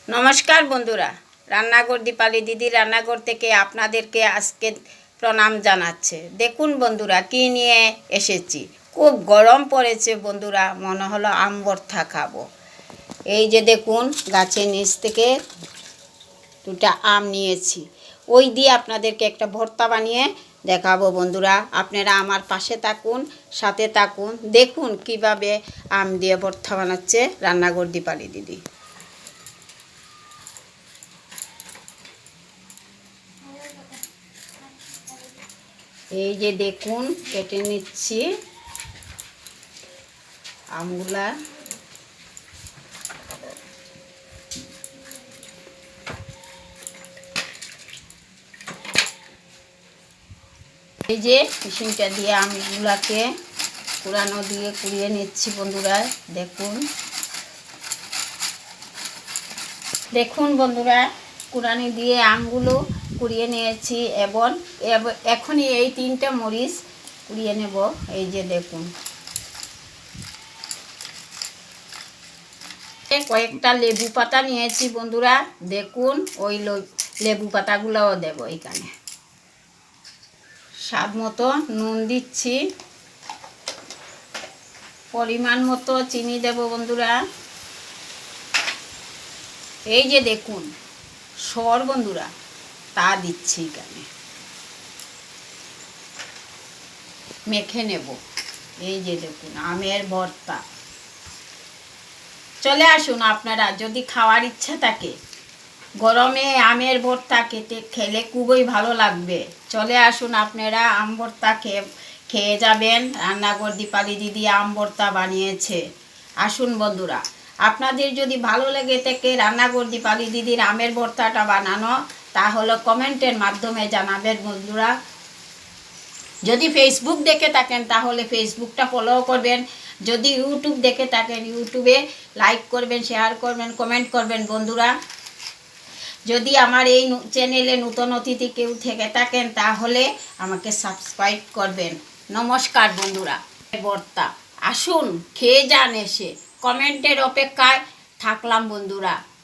নমস্কার বন্ধুরা, রান্নাঘর দীপালি দিদি রান্নাঘর থেকে আপনাদেরকে আজকে প্রণাম জানাচ্ছে। দেখুন বন্ধুরা কি নিয়ে এসেছি। খুব গরম পড়েছে বন্ধুরা, মনে হলো আম ভর্তা খাবো। এই যে দেখুন গাছের নিচ থেকে দুটা আম নিয়েছি, ওই দিয়ে আপনাদেরকে একটা ভর্তা বানিয়ে দেখাবো বন্ধুরা। আপনারা আমার পাশে থাকুন, সাথে থাকুন, দেখুন কিভাবে আম দিয়ে ভর্তা বানাচ্ছে রান্নাঘর দীপালি দিদি। এই যে দেখুন কেটে নিচ্ছি আমগুলা। এই যে মেশিনটা দিয়ে আমগুলাকে কুড়ানো দিয়ে কুড়িয়ে নিচ্ছি বন্ধুরা। দেখুন দেখুন বন্ধুরা, কুড়ানি দিয়ে আমগুলো কুড়িয়ে নিয়েছি এবং এখনই এই তিনটা মরিচ কুড়িয়ে নেব। এই যে দেখুন কয়েকটা লেবু পাতা নিয়েছি বন্ধুরা। দেখুন ওই লেবু পাতাগুলোও দেব এখানে। স্বাদ মতো নুন দিচ্ছি, পরিমাণ মতো চিনি দেব বন্ধুরা। এই যে দেখুন সর বন্ধুরা, তা দিচ্ছি এখানে, মেখে নেব। এই যে দেখুন আমের ভর্তা। চলে আসুন আপনারা, যদি খাওয়ার ইচ্ছা থাকে গরমে আমের ভর্তা খেলে খুবই ভালো লাগবে। চলে আসুন আপনারা, আম ভর্তা খেয়ে যাবেন। রান্নাঘর দীপালি দিদি আম ভর্তা বানিয়েছে। আসুন বন্ধুরা, আপনাদের যদি ভালো লেগে থাকে রান্নাঘর দীপালি দিদির আমের ভর্তাটা বানানো, তাহলে কমেন্টের মাধ্যমে জানাবেন বন্ধুরা। যদি ফেসবুক দেখে থাকেন তাহলে ফেসবুকটা ফলো করবেন। যদি ইউটিউব দেখে থাকেন ইউটিউবে লাইক করবেন, শেয়ার করবেন, কমেন্ট করবেন বন্ধুরা। যদি আমার এই চ্যানেলে নতুন অতিথি কেউ থেকে থাকেন তাহলে আমাকে সাবস্ক্রাইব করবেন। নমস্কার বন্ধুরা। ভর্তা আসুন খেয়ে যান, এসে কমেন্টের অপেক্ষায় থাকলাম বন্ধুরা।